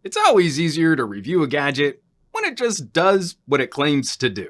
It's always easier to review a gadget when it just does what it claims to do.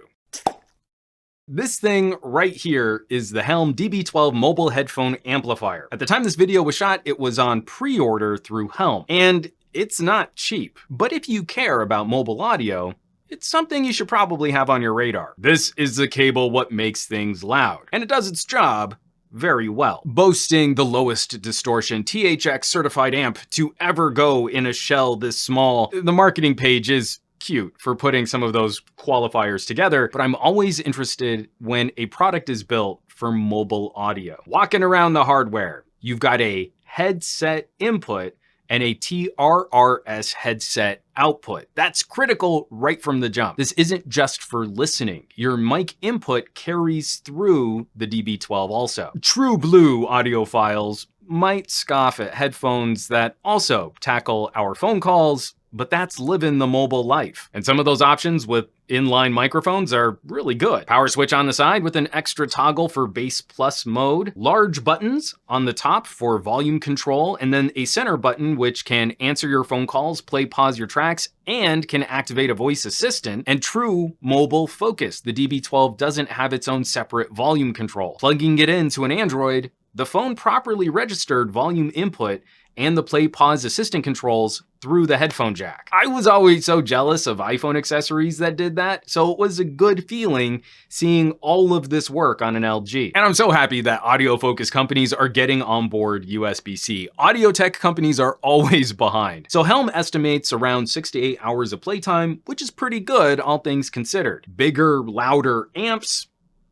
This thing right here is the HELM DB12 mobile headphone amplifier. At the time this video was shot, it was on pre-order through HELM, and it's not cheap. But if you care about mobile audio, it's something you should probably have on your radar. This is the cable what makes things loud, and it does its job very well. Boasting the lowest distortion THX certified amp to ever go in a shell this small, the marketing page is cute for putting some of those qualifiers together, but I'm always interested when a product is built for mobile audio. Walking around the hardware, you've got a headset input and a TRRS headset output. That's critical right from the jump. This isn't just for listening. Your mic input carries through the DB12 also. True blue audiophiles might scoff at headphones that also tackle our phone calls, but that's living the mobile life. And some of those options with inline microphones are really good. Power switch on the side with an extra toggle for bass plus mode, large buttons on the top for volume control, and then a center button which can answer your phone calls, play, pause your tracks, and can activate a voice assistant, and true mobile focus. The DB12 doesn't have its own separate volume control. Plugging it into an Android, the phone properly registered volume input and the play pause assistant controls through the headphone jack. I was always so jealous of iPhone accessories that did that, so it was a good feeling seeing all of this work on an LG. And I'm so happy that audio focus companies are getting on board USB-C. Audio tech companies are always behind. So HELM estimates around 6 to 8 hours of playtime, which is pretty good, all things considered. Bigger, louder amps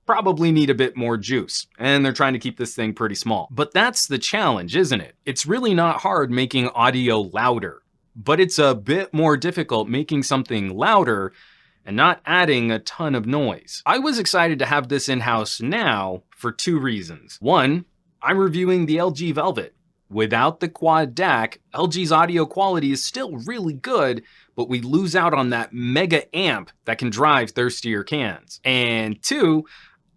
probably need a bit more juice, and they're trying to keep this thing pretty small. But that's the challenge, isn't it? It's really not hard making audio louder, but it's a bit more difficult making something louder and not adding a ton of noise. I was excited to have this in-house now for 2 reasons. One, I'm reviewing the LG Velvet. Without the quad DAC, LG's audio quality is still really good, but we lose out on that mega amp that can drive thirstier cans. And 2,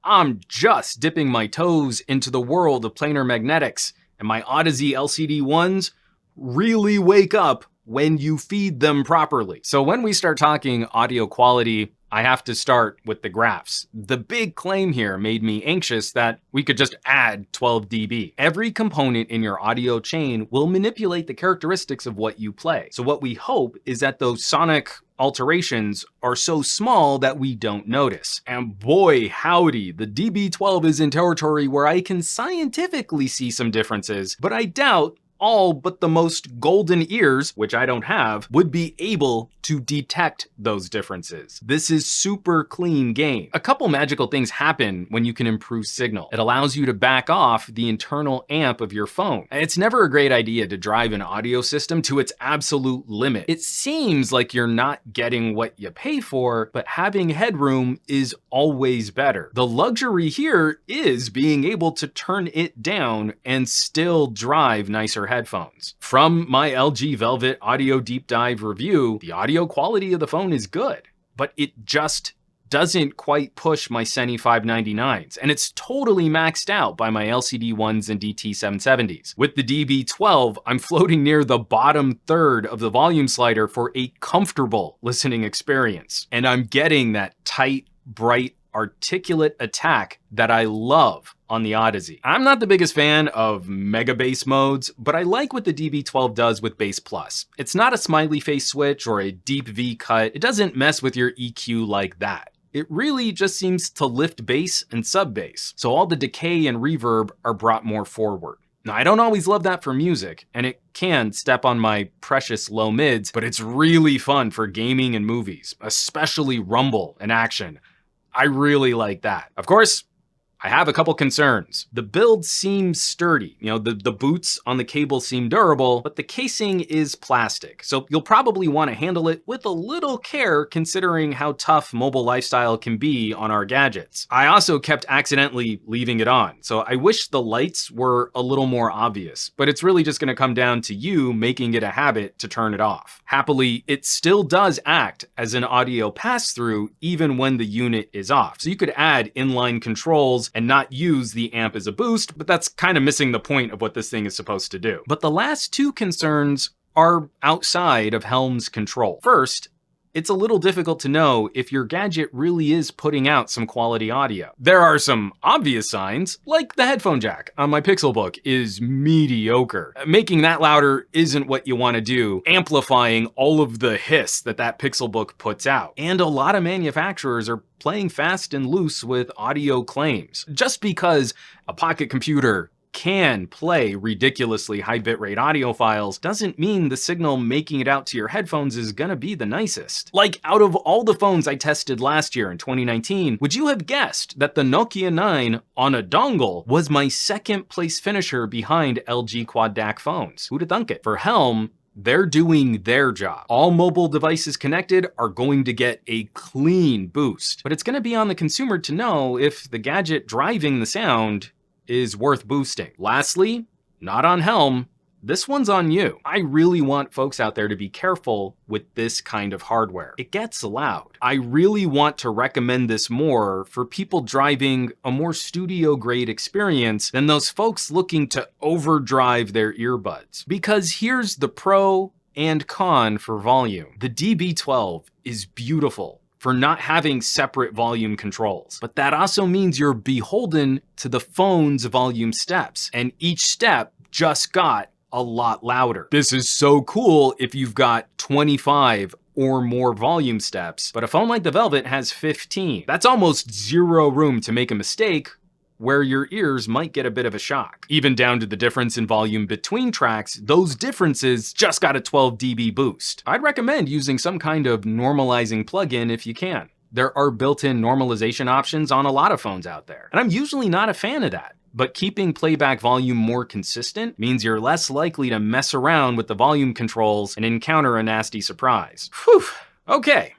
I'm just dipping my toes into the world of planar magnetics, and my Odyssey LCD ones really wake up when you feed them properly. So when we start talking audio quality, I have to start with the graphs. The big claim here made me anxious that we could just add 12 dB. Every component in your audio chain will manipulate the characteristics of what you play. So what we hope is that those sonic alterations are so small that we don't notice. And boy, howdy, the DB12 is in territory where I can scientifically see some differences, but I doubt all but the most golden ears, which I don't have, would be able to detect those differences. This is super clean game. A couple magical things happen when you can improve signal. It allows you to back off the internal amp of your phone. It's never a great idea to drive an audio system to its absolute limit. It seems like you're not getting what you pay for, but having headroom is always better. The luxury here is being able to turn it down and still drive nicer headphones. From my LG Velvet audio deep dive review, the audio quality of the phone is good, but it just doesn't quite push my Sony 599s, and it's totally maxed out by my LCD ones and DT770s. With the DB12, I'm floating near the bottom third of the volume slider for a comfortable listening experience, and I'm getting that tight, bright, articulate attack that I love on the Odyssey. I'm not the biggest fan of mega bass modes, but I like what the DB12 does with Bass Plus. It's not a smiley face switch or a deep V cut. It doesn't mess with your EQ like that. It really just seems to lift bass and sub bass, so all the decay and reverb are brought more forward. Now, I don't always love that for music, and it can step on my precious low mids, but it's really fun for gaming and movies, especially rumble and action. I really like that. Of course, I have a couple concerns. The build seems sturdy. You know, the boots on the cable seem durable, but the casing is plastic. So you'll probably want to handle it with a little care considering how tough mobile lifestyle can be on our gadgets. I also kept accidentally leaving it on. So I wish the lights were a little more obvious, but it's really just going to come down to you making it a habit to turn it off. Happily, it still does act as an audio pass-through even when the unit is off. So you could add inline controls and not use the amp as a boost, but that's kind of missing the point of what this thing is supposed to do. But the last two concerns are outside of Helm's control. First, it's a little difficult to know if your gadget really is putting out some quality audio. There are some obvious signs, like the headphone jack on my Pixelbook is mediocre. Making that louder isn't what you want to do, amplifying all of the hiss that Pixelbook puts out. And a lot of manufacturers are playing fast and loose with audio claims. Just because a pocket computer can play ridiculously high bitrate audio files doesn't mean the signal making it out to your headphones is gonna be the nicest. Like, out of all the phones I tested last year in 2019, would you have guessed that the Nokia 9 on a dongle was my second place finisher behind LG Quad DAC phones? Who'd have thunk it? For Helm, they're doing their job. All mobile devices connected are going to get a clean boost, but it's gonna be on the consumer to know if the gadget driving the sound is worth boosting. Lastly, not on Helm, this one's on you. I really want folks out there to be careful with this kind of hardware. It gets loud. I really want to recommend this more for people driving a more studio-grade experience than those folks looking to overdrive their earbuds. Because here's the pro and con for volume. The DB12 is beautiful for not having separate volume controls. But that also means you're beholden to the phone's volume steps, and each step just got a lot louder. This is so cool if you've got 25 or more volume steps, but a phone like the Velvet has 15. That's almost zero room to make a mistake where your ears might get a bit of a shock. Even down to the difference in volume between tracks, those differences just got a 12 dB boost. I'd recommend using some kind of normalizing plugin if you can. There are built-in normalization options on a lot of phones out there, and I'm usually not a fan of that. But keeping playback volume more consistent means you're less likely to mess around with the volume controls and encounter a nasty surprise. Whew, okay.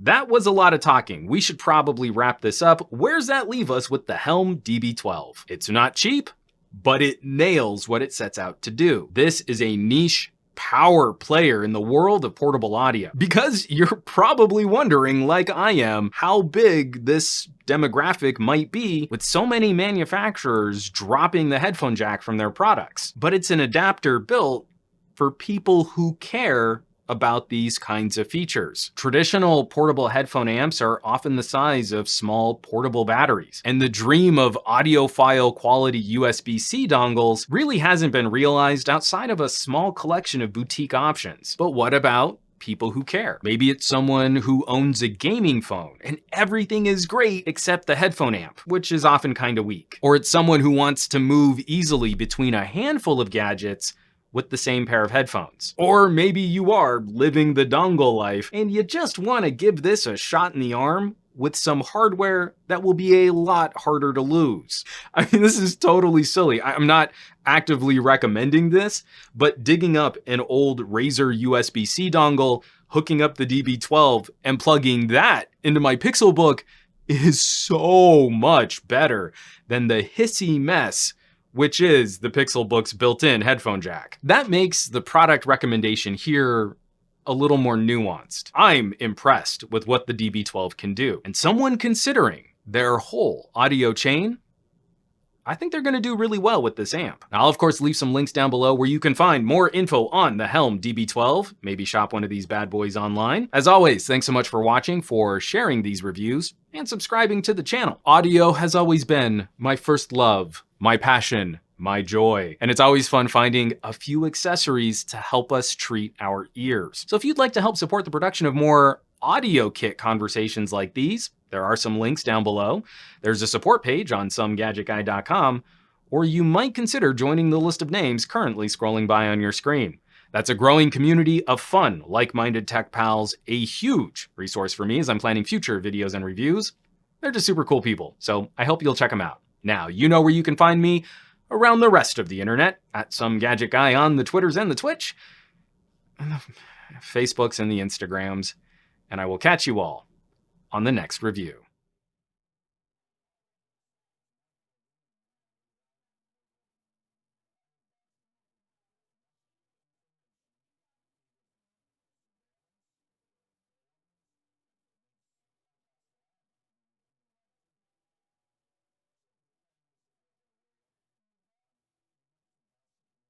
That was a lot of talking. We should probably wrap this up. Where's that leave us with the Helm DB12? It's not cheap, but it nails what it sets out to do. This is a niche power player in the world of portable audio. Because you're probably wondering, like I am, how big this demographic might be with so many manufacturers dropping the headphone jack from their products. But it's an adapter built for people who care about these kinds of features. Traditional portable headphone amps are often the size of small portable batteries, and the dream of audiophile quality USB-C dongles really hasn't been realized outside of a small collection of boutique options. But what about people who care? Maybe it's someone who owns a gaming phone and everything is great except the headphone amp, which is often kind of weak. Or it's someone who wants to move easily between a handful of gadgets with the same pair of headphones. Or maybe you are living the dongle life and you just want to give this a shot in the arm with some hardware that will be a lot harder to lose. I mean, this is totally silly. I'm not actively recommending this, but digging up an old Razer USB-C dongle, hooking up the DB12 and plugging that into my Pixelbook is so much better than the hissy mess which is the Pixelbook's built-in headphone jack. That makes the product recommendation here a little more nuanced. I'm impressed with what the DB12 can do, and someone considering their whole audio chain, I think they're gonna do really well with this amp. I'll of course leave some links down below where you can find more info on the Helm DB12, maybe shop one of these bad boys online. As always, thanks so much for watching, for sharing these reviews, and subscribing to the channel. Audio has always been my first love, my passion, my joy. And it's always fun finding a few accessories to help us treat our ears. So if you'd like to help support the production of more audio kit conversations like these, there are some links down below. There's a support page on SomeGadgetGuy.com, or you might consider joining the list of names currently scrolling by on your screen. That's a growing community of fun, like-minded tech pals, a huge resource for me as I'm planning future videos and reviews. They're just super cool people, so I hope you'll check them out. Now, you know where you can find me around the rest of the internet, at SomeGadgetGuy on the Twitters and the Twitch, and the Facebooks and the Instagrams, and I will catch you all on the next review.